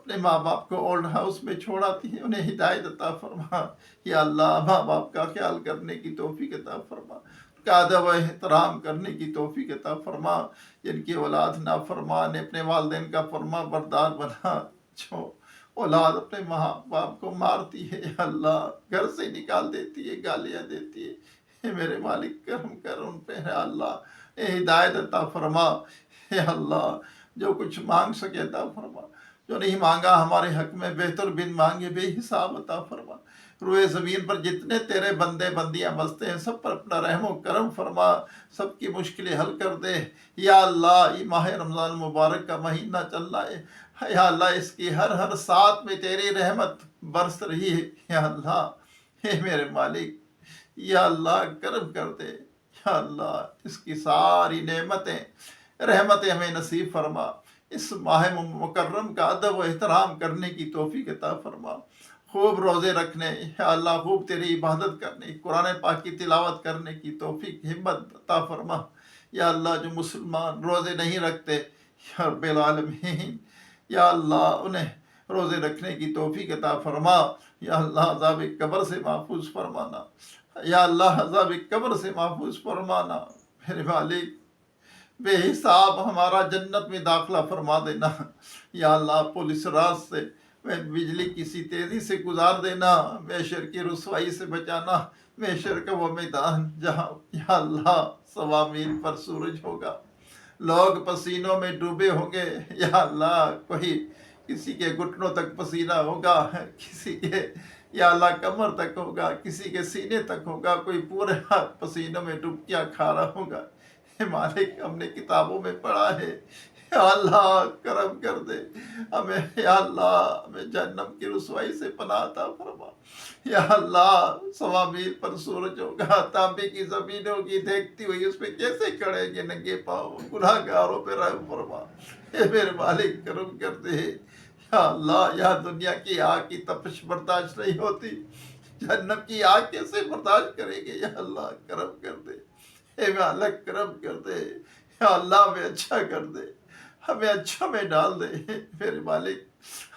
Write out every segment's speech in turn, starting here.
اپنے ماں باپ کو اولڈ ہاؤس میں چھوڑ آتی ہیں، انہیں ہدایت عطا فرما۔ یا اللہ ماں باپ کا خیال کرنے کی توفیق عطا فرما، ان کا ادب و احترام کرنے کی توفیق عطا فرما۔ جن کی اولاد نافرمان ہے، اپنے والدین کا فرما بردار بنا۔ جو اولاد اپنے ماں باپ کو مارتی ہے، یا اللہ گھر سے نکال دیتی ہے، گالیاں دیتی ہے، اے میرے مالک کرم کر ان پہ، یا اللہ ہدایت عطا فرما۔ یا اللہ جو کچھ مانگ سکے عطا فرما، جو نہیں مانگا ہمارے حق میں بہتر بن مانگے بے حساب عطا فرما۔ روئے زمین پر جتنے تیرے بندے بندیاں بستے ہیں، سب پر اپنا رحم و کرم فرما، سب کی مشکلیں حل کر دے۔ یا اللہ یہ ماہ رمضان مبارک کا مہینہ چل رہا ہے، یا اللہ اس کی ہر ساتھ میں تیری رحمت برس رہی ہے۔ یا اللہ اے میرے مالک، یا اللہ کرم کر دے، یا اللہ اس کی ساری نعمتیں رحمتیں ہمیں نصیب فرما۔ اس ماہ مکرم کا ادب و احترام کرنے کی توفیق عطا فرما، خوب روزے رکھنے، یا اللہ خوب تیری عبادت کرنے، قرآن پاک کی تلاوت کرنے کی توفیق ہمت عطا فرما۔ یا اللہ جو مسلمان روزے نہیں رکھتے، یا رب العالمین یا اللہ انہیں روزے رکھنے کی توفیق عطا فرما۔ یا اللہ عذاب قبر سے محفوظ فرمانا، یا اللہ عذاب قبر سے محفوظ فرمانا۔ میرے مالک بے حساب ہمارا جنت میں داخلہ فرما دینا۔ یا اللہ پولیس راز سے بجلی کسی تیزی سے گزار دینا، محشر کی رسوائی سے بچانا، محشر کا وہ میدان جہاں یا اللہ 1.25 میل پر سورج ہوگا، لوگ پسینوں میں ڈوبے ہوں گے۔ یا اللہ کوئی کسی کے گھٹنوں تک پسینہ ہوگا، کسی کے یا اللہ کمر تک ہوگا، کسی کے سینے تک ہوگا، کوئی پورے پسینوں میں ڈبکیاں کھا رہا ہوگا۔ اے مالک ہم نے کتابوں میں پڑھا ہے، یا اللہ کرم کر دے ہمیں، یا اللہ ہمیں جہنم کی رسوائی سے پناہ عطا فرما۔ یا اللہ 1.25 میل پر سورج ہوگا، تانبے کی زمین ہوگی دیکھتی ہوئی، اس پہ کیسے کھڑے گے ننگے پاؤں، گناہ گاروں پہ رحم فرما۔ اے میرے مالک کرم کر دے، یا اللہ یہاں دنیا کی آگ کی تپش برداشت نہیں ہوتی، جہنم کی آگ کیسے برداشت کریں گے؟ یا اللہ کرم کر دے، اے مالک کرم کر دے، یا اللہ ہمیں اچھا کر دے، ہمیں اچھا میں ڈال دے، میرے مالک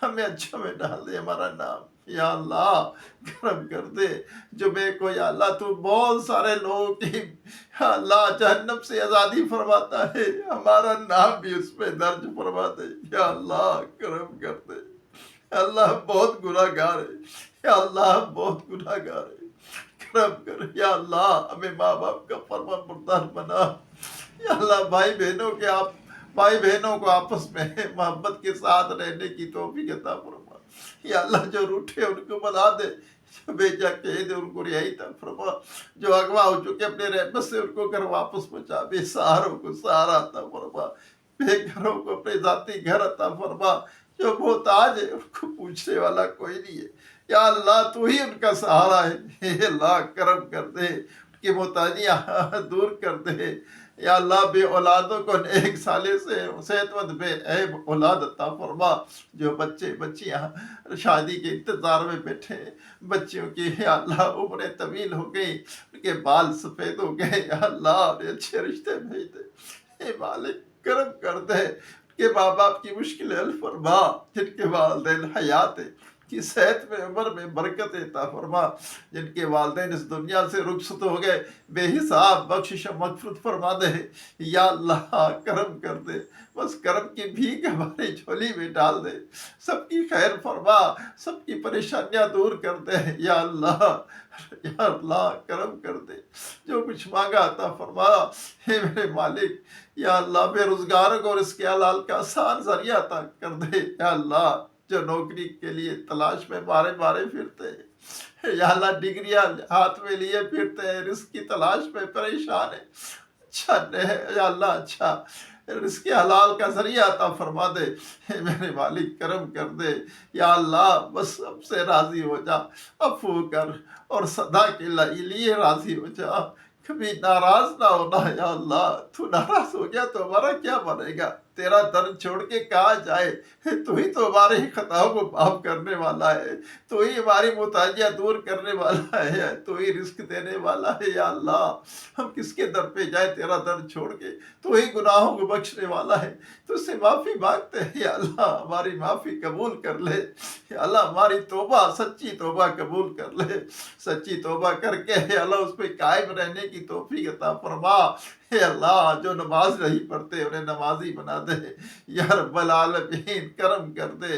ہمیں اچھا میں ڈال دے، ہمارا نام یا اللہ کرم کر دے۔ جو بے کو یا اللہ تو بہت سارے لوگوں کی یا اللہ جہنم سے آزادی فرماتا ہے، ہمارا نام بھی اس پہ درج فرما دے، یا اللہ کرم کر دے۔ یا اللہ بہت گناہ گار ہے، یا اللہ بہت گناہ گار ہے، کرم کر۔ یا اللہ ہمیں ماں باپ کا فرما بردار بنا۔ یا اللہ بھائی بہنوں کو آپس میں محبت کے ساتھ رہنے کی توفیق عطا فرما۔ یا اللہ جو روٹھے ان کو بنا دے، جو بیچا قید ان کو رہائی عطا فرما، جو اغوا ہو چکے اپنے رحمت سے ان کو گھر واپس پہنچا، بے سہاروں کو سہارا عطا فرما، بے گھروں کو اپنے ذاتی گھر عطا فرما، جو محتاج ہے ان کو پوچھنے والا کوئی نہیں ہے، یا اللہ تو ہی ان کا سہارا ہے۔ اے اللہ کرم کر دے، ان کی محتاجیاں دور کر دے۔ یا اللہ بے اولادوں کو نیک سالے سے صحت مند بے عیب اولاد عطا فرما، جو بچے بچیاں شادی کے انتظار میں بیٹھے، بچیوں کی یا اللہ عمریں طویل ہو گئی، ان کے بال سفید ہو گئے، یا اللہ انہیں اچھے رشتے بھیج دے۔ اے مالک کرم کر دے، ان کے ماں باپ کی مشکل حل فرما، جن کے والدین حیات ہیں کی صحت میں عمر میں برکت عطا فرما، جن کے والدین اس دنیا سے رخصت ہو گئے بے حساب بخشش و مغفرت فرما دے۔ یا اللہ کرم کر دے، بس کرم کی بھیک ہماری جھولی میں ڈال دے، سب کی خیر فرما، سب کی پریشانیاں دور کر دے۔ یا اللہ کرم کر دے، جو کچھ مانگا عطا فرما۔ اے میرے مالک یا اللہ بے روزگاروں کو رزق حلال کا آسان ذریعہ عطا کر دے۔ یا اللہ جو نوکری کے لیے تلاش میں بارے پھرتے ہیں، یا اللہ ڈگریاں ہاتھ میں لیے پھرتے ہیں، رزق کی تلاش میں پریشان ہیں، یا اللہ اچھا رزق حلال کا ذریعہ عطا فرما دے۔ اے میرے مالک کرم کر دے، یا اللہ بس ہم سے راضی ہو جا، عفو کر اور صدا کے لیے راضی ہو جا، کبھی ناراض نہ ہونا۔ یا اللہ تو ناراض ہو گیا تو ہمارا کیا بنے گا؟ تیرا در چھوڑ کے کہاں جائے؟ تو ہی تو ہمارے خطاؤں کو معاف کرنے والا ہے، تو ہی ہماری محتاجیاں دور کرنے والا ہے، تو ہی رزق دینے والا ہے۔ یا اللہ ہم کس کے در پہ جائے تیرا در چھوڑ کے؟ تو ہی گناہوں کو بخشنے والا ہے، تو اس سے معافی مانگتے ہیں۔ یا اللہ ہماری معافی قبول کر لے، یا اللہ ہماری توبہ سچی توبہ قبول کر لے، سچی توبہ کر کے یا اللہ اس پہ قائم رہنے کی توفیق عطا فرما۔ اے اللہ جو نماز نہیں پڑھتے انہیں نمازی بنا دے یا رب العالمین، کرم کر دے،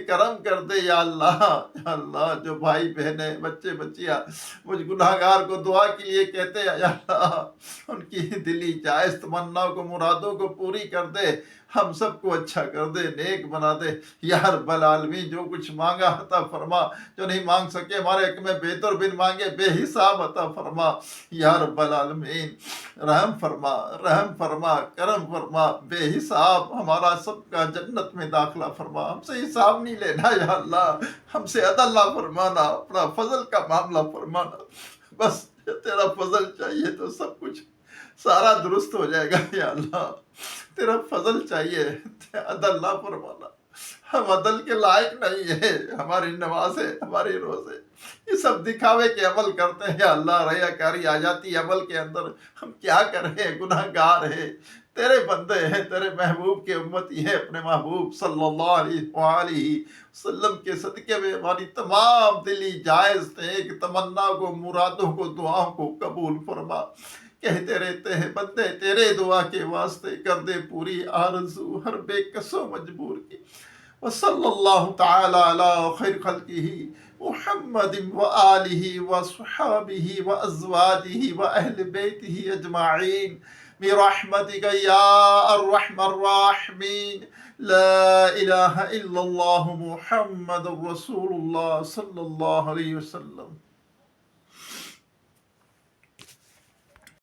کرم کر دے یا اللہ۔ یا اللہ جو بھائی بہنیں بچے بچیاں مجھ گناہگار کو دعا کے لیے کہتے ہیں یا اللہ ان کی دلی جائز تمناؤں کو مرادوں کو پوری کر دے، ہم سب کو اچھا کر دے، نیک بنا دے یا رب العالمین۔ جو کچھ مانگا عطا فرما، جو نہیں مانگ سکے ہمارے حق میں بہتر بن مانگے بے حساب عطا فرما یا رب العالمین۔ رحم فرما، رحم فرما، کرم فرما، بے حساب ہمارا سب کا جنت میں داخلہ فرما۔ ہم سے حساب نہیں لینا یا اللہ، ہم سے عدل نہ فرمانا، اپنا فضل کا معاملہ فرمانا۔ بس تیرا فضل چاہیے تو سب کچھ سارا درست ہو جائے گا یا اللہ۔ تیرا فضل چاہیے، عدل نہ فرمانا۔ ہم عدل کے لائق نہیں ہے، ہماری نمازیں ہماری روزے یہ سب دکھاوے کے عمل کرتے ہیں یا اللہ، ریاکاری آ جاتی ہے عمل کے اندر۔ ہم کیا کریں، گناہ گار ہیں، تیرے بندے ہیں، تیرے محبوب کے امتی ہیں، اپنے محبوب صلی اللہ علیہ وآلہ وسلم کے صدقے میں ہماری تمام دلی جائز نیک تمنا کو، مرادوں کو، دعاؤں کو قبول فرما۔ کہتے رہتے ہیں بندے تیرے دعا کے واسطے کر دے پوری آرزو ہر بے کس و مجبور کی۔ وصلی اللہ تعالی علی خیر خلقہ محمد وآلہ وصحابہ وازواجہ واہل بیتہ اجمعین برحمتک یا ارحم الراحمین۔ لا الہ الا اللہ محمد رسول اللہ صلی اللہ علیہ وسلم۔